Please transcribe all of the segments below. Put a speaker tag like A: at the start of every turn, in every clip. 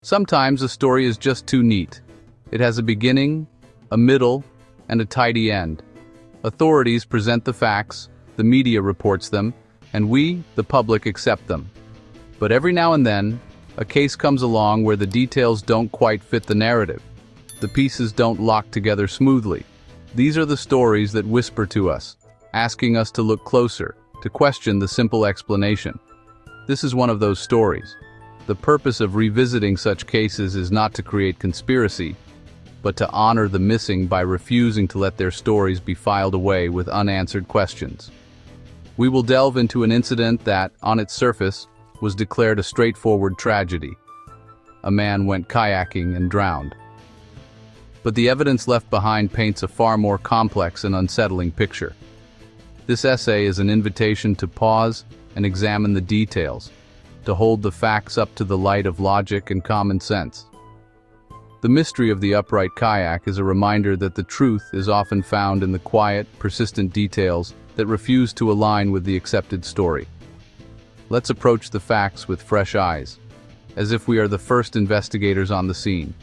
A: Sometimes a story is just too neat. It has a beginning, a middle, and a tidy end. Authorities present the facts, the media reports them, and we, the public, accept them. But every now and then, a case comes along where the details don't quite fit the narrative. The pieces don't lock together smoothly. These are the stories that whisper to us, asking us to look closer, to question the simple explanation. This is one of those stories. The purpose of revisiting such cases is not to create conspiracy, but to honor the missing by refusing to let their stories be filed away with unanswered questions. We will delve into an incident that, on its surface, was declared a straightforward tragedy. A man went kayaking and drowned. But the evidence left behind paints a far more complex and unsettling picture. This essay is an invitation to pause and examine the details, to hold the facts up to the light of logic and common sense. The mystery of the upright kayak is a reminder that the truth is often found in the quiet, persistent details that refuse to align with the accepted story. Let's approach the facts with fresh eyes, as if we are the first investigators on the scene.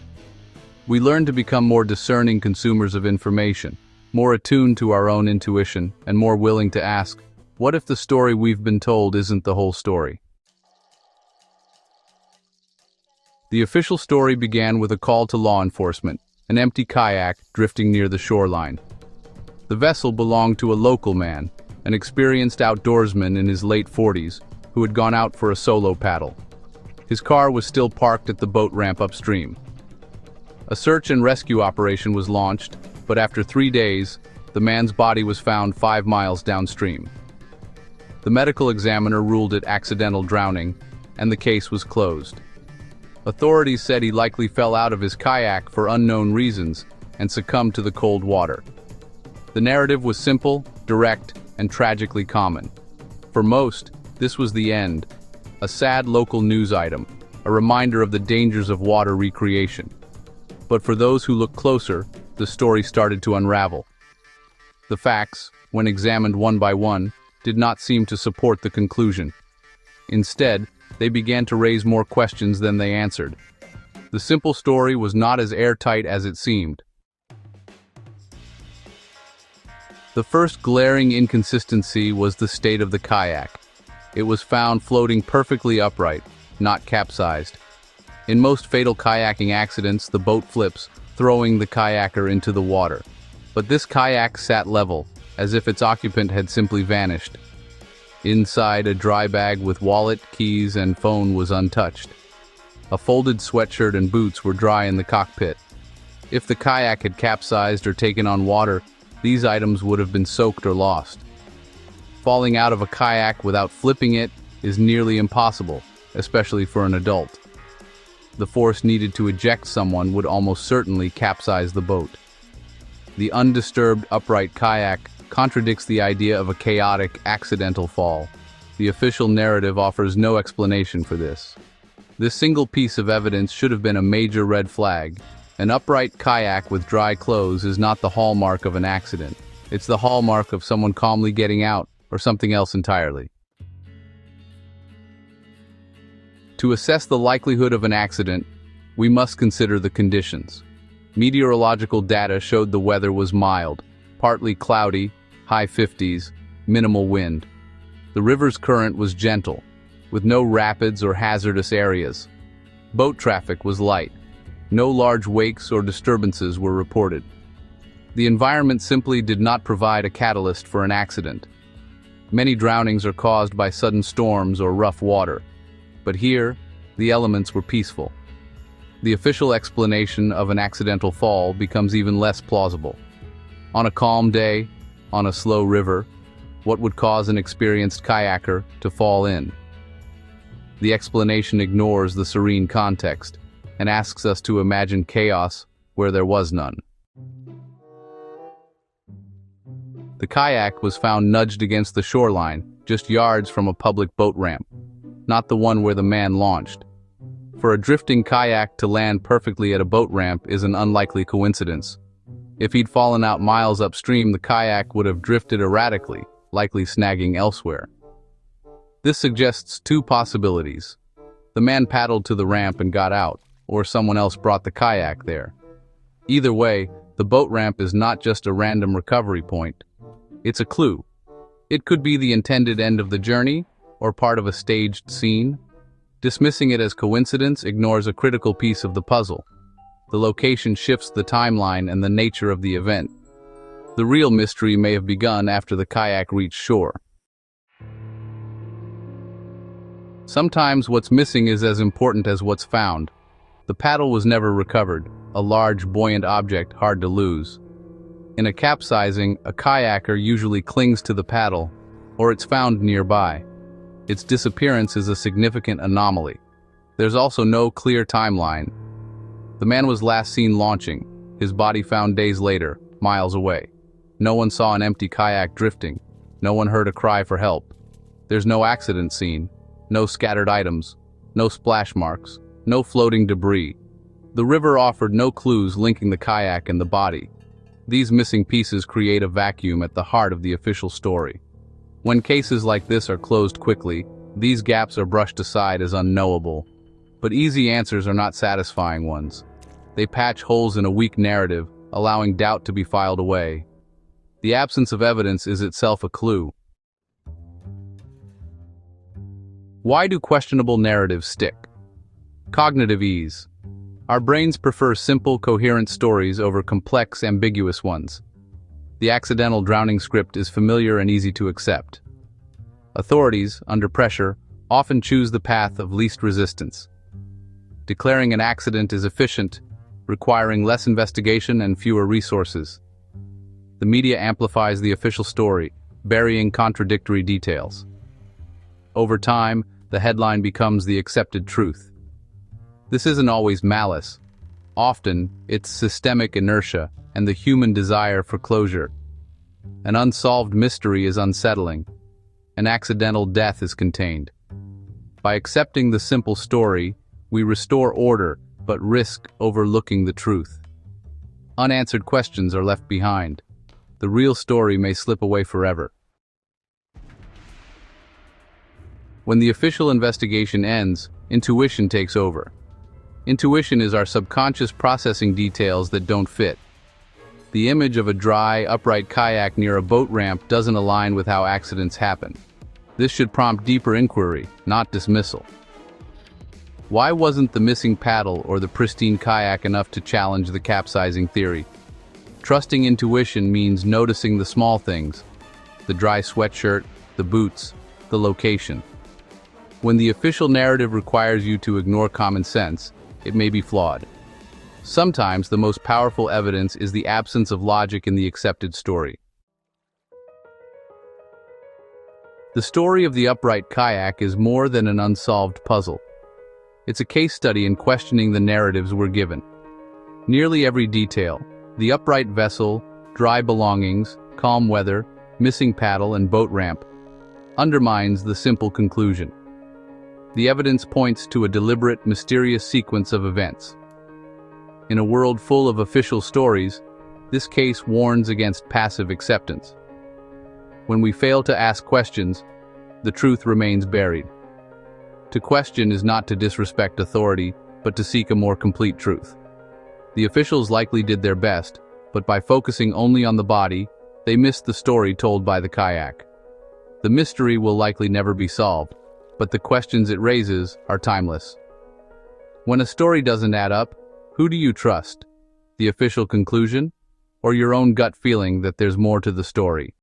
A: We learn to become more discerning consumers of information, more attuned to our own intuition, and more willing to ask, what if the story we've been told isn't the whole story? The official story began with a call to law enforcement, an empty kayak drifting near the shoreline. The vessel belonged to a local man, an experienced outdoorsman in his late 40s, who had gone out for a solo paddle. His car was still parked at the boat ramp upstream. A search and rescue operation was launched, but after 3 days, the man's body was found 5 miles downstream. The medical examiner ruled it accidental drowning, and the case was closed. Authorities said he likely fell out of his kayak for unknown reasons and succumbed to the cold water. The narrative was simple, direct, and tragically common. For most, this was the end, a sad local news item, a reminder of the dangers of water recreation. But for those who looked closer, the story started to unravel. The facts, when examined one by one, did not seem to support the conclusion. Instead, they began to raise more questions than they answered. The simple story was not as airtight as it seemed. The first glaring inconsistency was the state of the kayak. It was found floating perfectly upright, not capsized. In most fatal kayaking accidents, the boat flips, throwing the kayaker into the water. But this kayak sat level, as if its occupant had simply vanished. Inside, a dry bag with wallet, keys, and phone was untouched. A folded sweatshirt and boots were dry in the cockpit. If the kayak had capsized or taken on water, these items would have been soaked or lost. Falling out of a kayak without flipping it is nearly impossible, especially for an adult. The force needed to eject someone would almost certainly capsize the boat. The undisturbed, upright kayak contradicts the idea of a chaotic, accidental fall. The official narrative offers no explanation for this. This single piece of evidence should have been a major red flag. An upright kayak with dry clothes is not the hallmark of an accident. It's the hallmark of someone calmly getting out, or something else entirely. To assess the likelihood of an accident, we must consider the conditions. Meteorological data showed the weather was mild, partly cloudy, high 50s, minimal wind. The river's current was gentle, with no rapids or hazardous areas. Boat traffic was light. No large wakes or disturbances were reported. The environment simply did not provide a catalyst for an accident. Many drownings are caused by sudden storms or rough water, but here, the elements were peaceful. The official explanation of an accidental fall becomes even less plausible. On a calm day, on a slow river, what would cause an experienced kayaker to fall in? The explanation ignores the serene context and asks us to imagine chaos where there was none. The kayak was found nudged against the shoreline, just yards from a public boat ramp, not the one where the man launched. For a drifting kayak to land perfectly at a boat ramp is an unlikely coincidence. If he'd fallen out miles upstream, the kayak would have drifted erratically, likely snagging elsewhere. This suggests two possibilities. The man paddled to the ramp and got out, or someone else brought the kayak there. Either way, the boat ramp is not just a random recovery point. It's a clue. It could be the intended end of the journey, or part of a staged scene. Dismissing it as coincidence ignores a critical piece of the puzzle. The location shifts the timeline and the nature of the event. The real mystery may have begun after the kayak reached shore. Sometimes what's missing is as important as what's found. The paddle was never recovered, a large, buoyant object hard to lose. In a capsizing, a kayaker usually clings to the paddle, or it's found nearby. Its disappearance is a significant anomaly. There's also no clear timeline. The man was last seen launching, his body found days later, miles away. No one saw an empty kayak drifting. No one heard a cry for help. There's no accident scene, no scattered items, no splash marks, no floating debris. The river offered no clues linking the kayak and the body. These missing pieces create a vacuum at the heart of the official story. When cases like this are closed quickly, these gaps are brushed aside as unknowable. But easy answers are not satisfying ones. They patch holes in a weak narrative, allowing doubt to be filed away. The absence of evidence is itself a clue. Why do questionable narratives stick? Cognitive ease. Our brains prefer simple, coherent stories over complex, ambiguous ones. The accidental drowning script is familiar and easy to accept. Authorities, under pressure, often choose the path of least resistance. Declaring an accident is efficient, requiring less investigation and fewer resources. The media amplifies the official story, burying contradictory details. Over time, the headline becomes the accepted truth. This isn't always malice. Often, it's systemic inertia and the human desire for closure. An unsolved mystery is unsettling. An accidental death is contained. By accepting the simple story, we restore order but risk overlooking the truth. Unanswered questions are left behind. The real story may slip away forever. When the official investigation ends, intuition takes over. Intuition is our subconscious processing details that don't fit. The image of a dry, upright kayak near a boat ramp doesn't align with how accidents happen. This should prompt deeper inquiry, not dismissal. Why wasn't the missing paddle or the pristine kayak enough to challenge the capsizing theory? Trusting intuition means noticing the small things: the dry sweatshirt, the boots, the location. When the official narrative requires you to ignore common sense, it may be flawed. Sometimes the most powerful evidence is the absence of logic in the accepted story. The story of the upright kayak is more than an unsolved puzzle. It's a case study in questioning the narratives we're given. Nearly every detail, the upright vessel, dry belongings, calm weather, missing paddle, and boat ramp, undermines the simple conclusion. The evidence points to a deliberate, mysterious sequence of events. In a world full of official stories, this case warns against passive acceptance. When we fail to ask questions, the truth remains buried. To question is not to disrespect authority, but to seek a more complete truth. The officials likely did their best, but by focusing only on the body, they missed the story told by the kayak. The mystery will likely never be solved, but the questions it raises are timeless. When a story doesn't add up, who do you trust? The official conclusion, or your own gut feeling that there's more to the story?